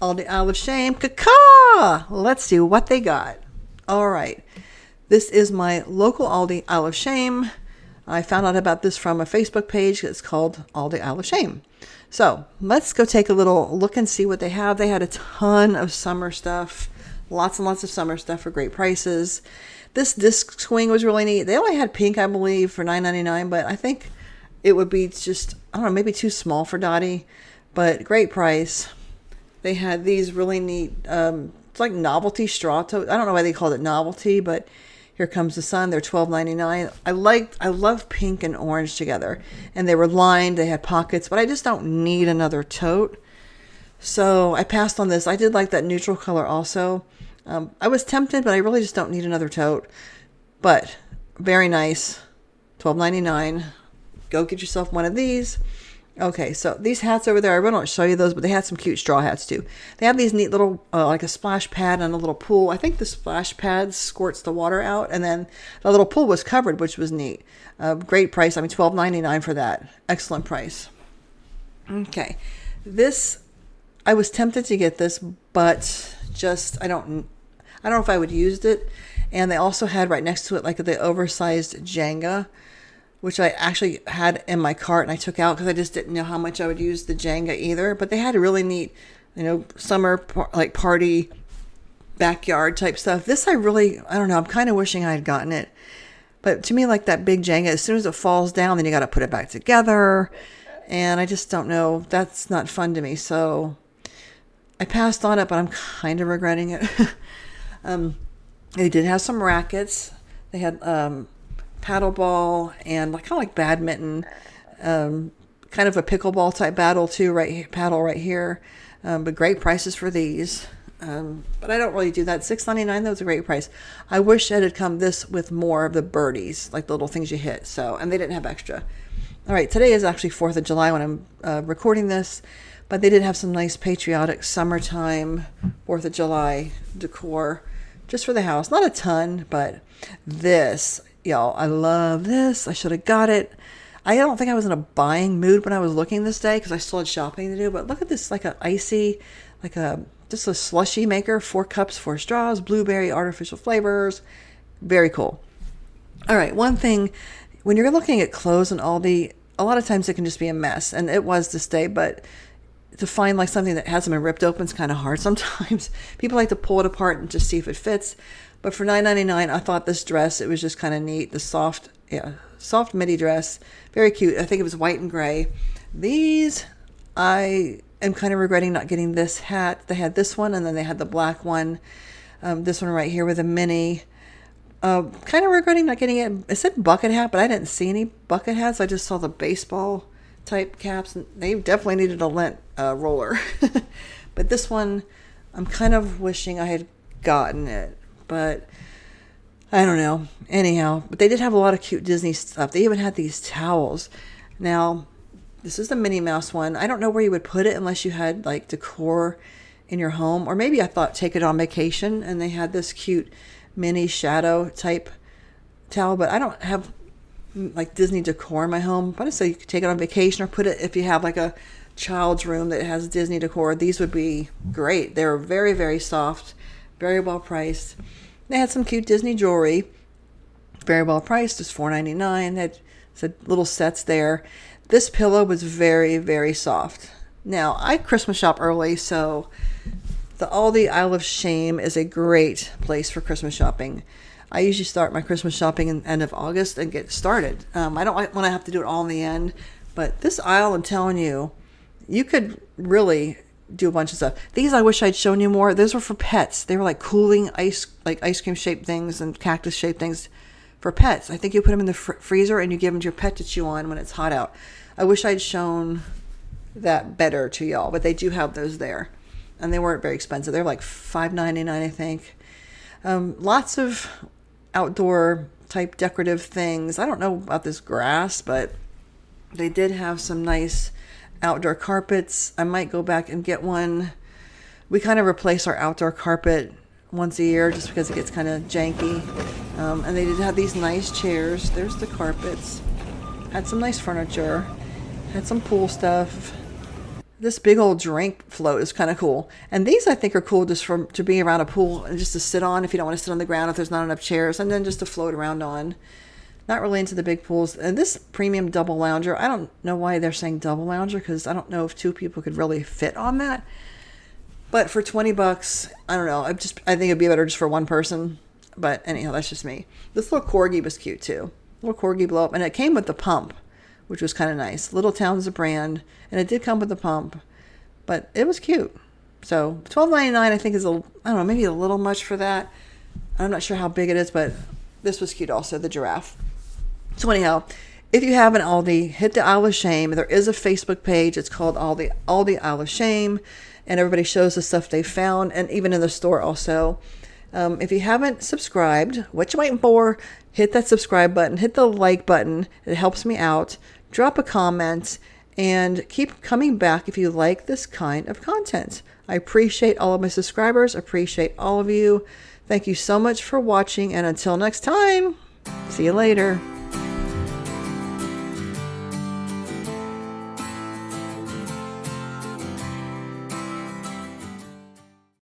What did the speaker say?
Aldi Isle of Shame. Caca! Let's see what they got. All right. This is my local Aldi Isle of Shame. I found out about this from a Facebook page. It's called Aldi Isle of Shame. So let's go take a little look and see what they have. They had a ton of summer stuff. Lots and lots of summer stuff for great prices. This disc swing was really neat. They only had pink, I believe, for $9.99, but I think it would be just, I don't know, maybe too small for Dottie, but great price. They had these really neat, it's like novelty straw totes. I don't know why they called it novelty, but here comes the sun. They're $12.99. I love pink and orange together, and they were lined. They had pockets, but I just don't need another tote. So I passed on this. I did like that neutral color also. I was tempted, but I really just don't need another tote. But very nice. $12.99. Go get yourself one of these. Okay, so these hats over there, I really don't show you those, but they had some cute straw hats too. They have these neat little, like a splash pad and a little pool. I think the splash pad squirts the water out, and then the little pool was covered, which was neat. Great price. I mean, $12.99 for that. Excellent price. Okay, this, I was tempted to get this, but just, I don't know if I would use it. And they also had right next to it like the oversized Jenga, which I actually had in my cart and I took out because I just didn't know how much I would use the Jenga either. But they had a really neat, summer like party backyard type stuff. This I don't know. I'm kind of wishing I had gotten it. But to me, like that big Jenga, as soon as it falls down, then you got to put it back together. And I just don't know. That's not fun to me. So I passed on it, but I'm kind of regretting it. They did have some rackets. They had paddleball and kind of like badminton, kind of a pickleball type paddle right here. But great prices for these. But I don't really do that. $6.99, that was a great price. I wish it had come this with more of the birdies, like the little things you hit. And they didn't have extra. All right, today is actually 4th of July when I'm recording this. But they did have some nice patriotic summertime 4th of July decor just for the house. Not a ton, but this, y'all, I love this. I should have got it. I don't think I was in a buying mood when I was looking this day because I still had shopping to do. But look at this, like an icy, just a slushy maker. 4 cups, 4 straws, blueberry, artificial flavors. Very cool. All right, one thing, when you're looking at clothes in Aldi, a lot of times it can just be a mess. And it was this day, but to find like something that hasn't been ripped open is kind of hard sometimes. People like to pull it apart and just see if it fits. But for $9.99, I thought this dress, it was just kind of neat. The soft midi dress, very cute. I think it was white and gray. These, I am kind of regretting not getting this hat. They had this one, and then they had the black one. This one right here with a mini. Kind of regretting not getting it. It said bucket hat, but I didn't see any bucket hats. I just saw the baseball type caps, and they definitely needed a lint roller. But this one, I'm kind of wishing I had gotten it, but I don't know. Anyhow, but they did have a lot of cute Disney stuff. They even had these towels. Now, this is the Minnie Mouse one. I don't know where you would put it unless you had like decor in your home, or maybe I thought take it on vacation, and they had this cute mini shadow type towel, but I don't have like Disney decor in my home. But I say you could take it on vacation or put it if you have like a child's room that has Disney decor. These would be great. They were very, very soft, very well priced. They had some cute Disney jewelry, very well priced, just $4.99. They had some little sets there. This pillow was very, very soft. Now, I Christmas shop early, so the Aldi Isle of Shame is a great place for Christmas shopping. I usually start my Christmas shopping in the end of August and get started. I don't want to have to do it all in the end, but this aisle, I'm telling you, you could really do a bunch of stuff. These I wish I'd shown you more. Those were for pets. They were like cooling ice cream shaped things and cactus shaped things for pets. I think you put them in the freezer and you give them to your pet to chew on when it's hot out. I wish I'd shown that better to y'all, but they do have those there, and they weren't very expensive. They're like $5.99, I think. Lots of outdoor type decorative things. I don't know about this grass, but they did have some nice outdoor carpets. I might go back and get one. We kind of replace our outdoor carpet once a year just because it gets kind of janky. And they did have these nice chairs. There's the carpets. Had some nice furniture. Had some pool stuff. this big old drink float is kind of cool. And these I think are cool just to be around a pool and just to sit on if you don't want to sit on the ground if there's not enough chairs, and then just to float around on. Not really into the big pools. And this premium double lounger, I don't know why they're saying double lounger, because I don't know if 2 people could really fit on that. But for $20, I don't know. I think it'd be better just for one person. But anyhow, that's just me. This little corgi was cute too. Little corgi blow up, and it came with the pump, which was kind of nice. Little Town's a brand, and it did come with the pump, but it was cute. So $12.99 I think is I don't know, maybe a little much for that. I'm not sure how big it is, but this was cute also, the giraffe. So anyhow, if you have an Aldi, hit the Isle of Shame. There is a Facebook page. It's called Aldi Isle of Shame, and everybody shows the stuff they found, and even in the store also. If you haven't subscribed, what you waiting for? Hit that subscribe button, hit the like button. It helps me out. Drop a comment, and keep coming back if you like this kind of content. I appreciate all of my subscribers, appreciate all of you. Thank you so much for watching, and until next time, see you later.